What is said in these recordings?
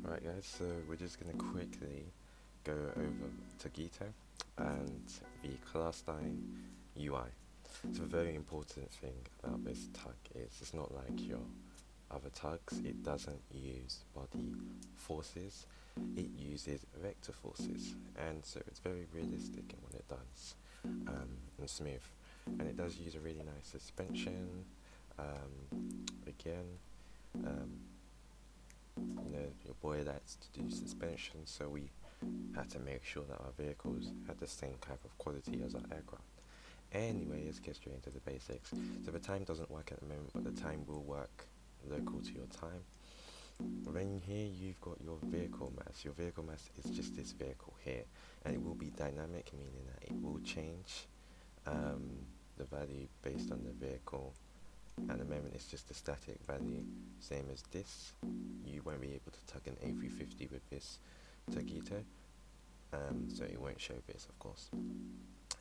Alright guys, so we're just going to quickly go over Tagito and the Klastine UI. So a very important thing about this tug is it's not like your other tugs, it doesn't use body forces, it uses vector forces, and so it's very realistic in what it does, and smooth. And it does use a really nice suspension, again, um, your boy likes to do suspension, so we had to make sure that our vehicles had the same type of quality as our aircraft. Anyway, let's get straight into the basics. So the time doesn't work at the moment, but the time will work local to your time. Then here you've got your vehicle mass. Your vehicle mass is just this vehicle here, and it will be dynamic, meaning that it will change the value based on the vehicle. At the moment it's just a static value, same as this. You won't be able to tug an A350 with this Tagito, so it won't show this, of course.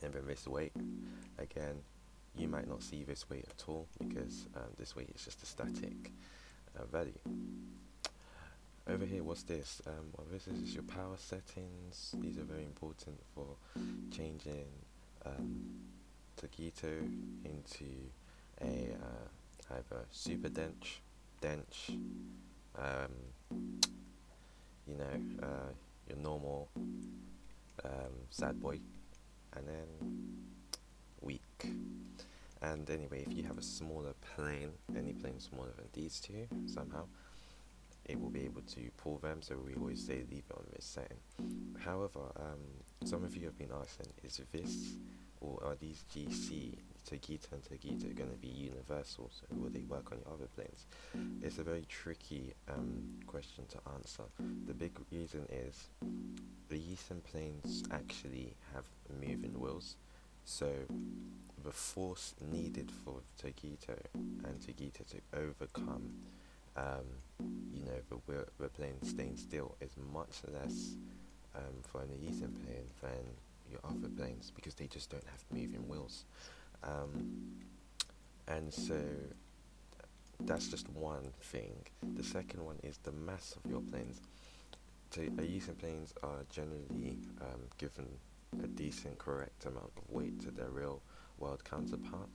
And then this weight, again, you might not see this weight at all because this weight is just a static value. Over here, what's this? Well, this is your power settings. These are very important for changing Tagito into a either super dench, your normal sad boy, and then weak. And anyway, if you have a smaller plane, any plane smaller than these two, somehow, it will be able to pull them, so we always say leave it on this setting. However, some of you have been asking, is this, or are these GC, Tagito and Tagito, going to be universal, so will they work on your other planes? It's a very tricky question to answer. The big reason is the Aeson planes actually have moving wheels, so the force needed for Tagito and Tagito to overcome the plane staying still is much less for an Aeson plane than your other planes, because they just don't have moving wheels. And so that's just one thing. The second one is the mass of your planes. So Aeson planes are generally given a decent, correct amount of weight to their real world counterpart.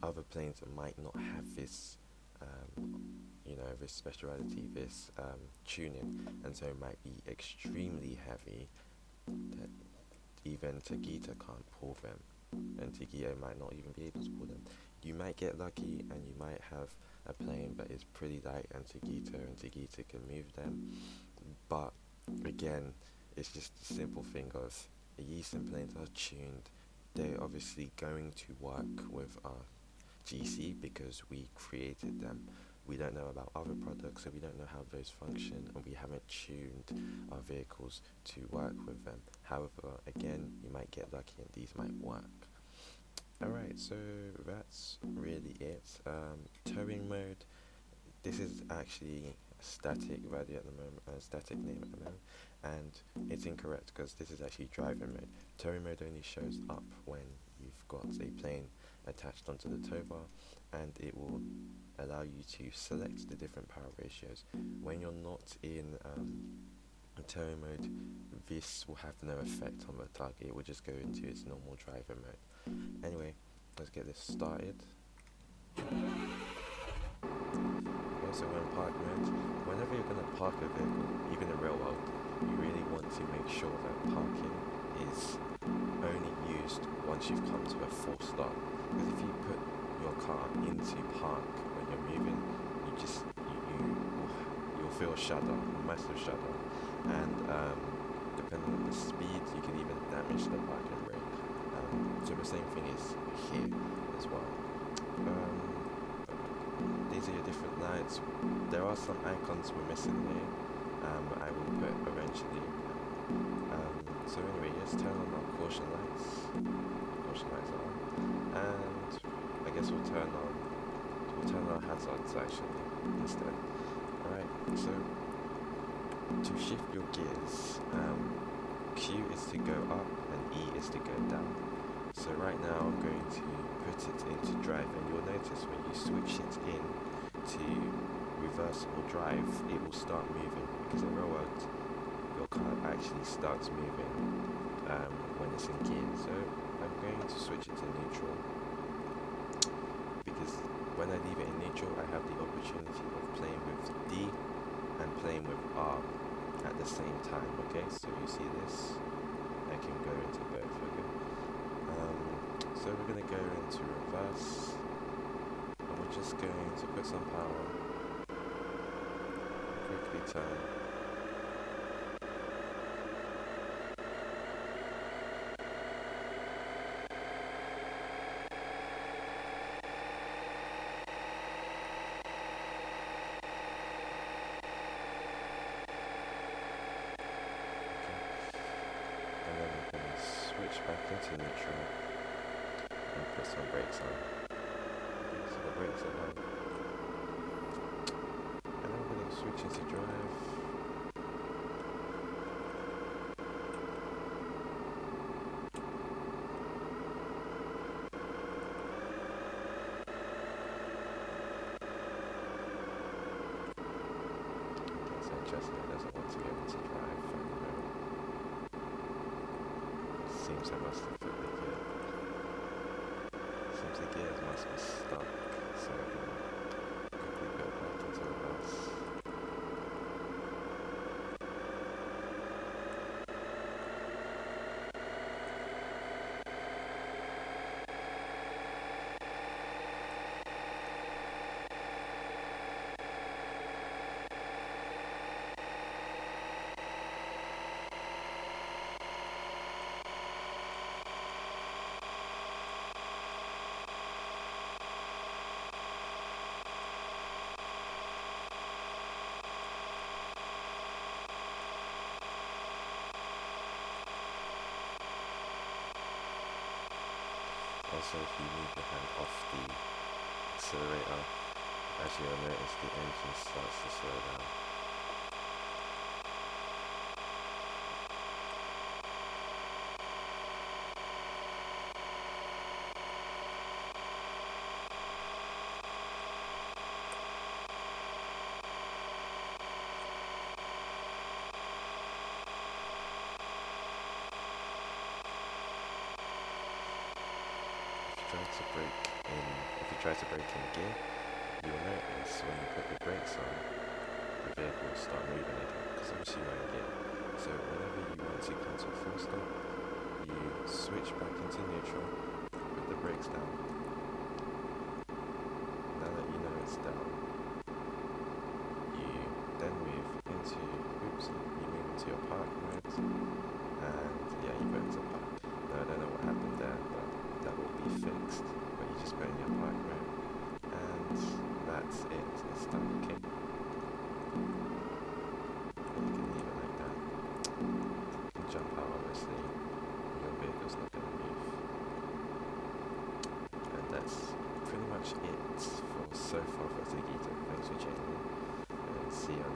Other planes might not have this this speciality, this tuning, and so it might be extremely heavy that even Tagito can't pull them, and Tagito might not even be able to pull them. You might get lucky and you might have a plane that is pretty light and Tagito can move them, but again, it's just a simple thing of Aeson planes are tuned. They're obviously going to work with our GC because we created them. We don't know about other products, so we don't know how those function, and we haven't tuned our vehicles to work with them. However, again, you might get lucky and these might work. Alright, so that's really it. Towing mode, this is actually a static value at the moment, a static name at the moment, and it's incorrect because this is actually driving mode. Towing mode only shows up when you've got a plane attached onto the tow bar, and it will allow you to select the different power ratios. When you're not in towing mode, this will have no effect on the target. It will just go into its normal driver mode. Anyway, let's get this started. Also, when park mode, whenever you're going to park a vehicle, even in real world, you really want to make sure that parking is only used once you've come to a full stop. Because if you put your car into park when you're moving, you'll feel a shudder, a massive shudder, and depending on the speed, you can even damage the parking brake. So the same thing is here as well. These are your different lights. There are some icons we're missing here. I will put eventually. So anyway, let's turn on our caution lights. Caution lights are on, and I guess we'll turn on our hazards actually instead. Alright, so to shift your gears, Q is to go up and E is to go down. So right now I'm going to put it into drive, and you'll notice when you switch it in to reverse or drive, it will start moving, because in real world your car actually starts moving when it's in gear. So I'm going to switch it to neutral, because when I leave it in neutral I have the opportunity of playing with D and playing with R at the same time. Okay, so you see this, I can go into both. Okay, so we're going to go into reverse, and we're just going to put some power, quickly turn. And then I'm going to switch back into neutral and put some brakes on. Okay, so the brakes are on. And I'm going to switch into drive. Okay, so Chestnut doesn't want to go into drive anymore. Seems I must have put the gear. Seems the gears must be stuck, so I'm going to quickly go back into reverse. Also, if you move your hand off the accelerator, as you'll notice, the engine starts to slow down. If you try to brake in gear, you'll notice when you put the brakes on, the vehicle will start moving again, because obviously you're in gear. So whenever you want to come to a full stop, you switch back into neutral, put the brakes down. Now that you know it's down, you then move into your park mode, and yeah, you go into park. Now I don't know what happened there, but that will be fixed. But you just go in your park mode, and that's it. It's done. Okay. And you can leave it like that. You can jump out, obviously. Your vehicle's not going to move. And that's pretty much it for so far for Ziggy. Thanks for tuning in, and see you on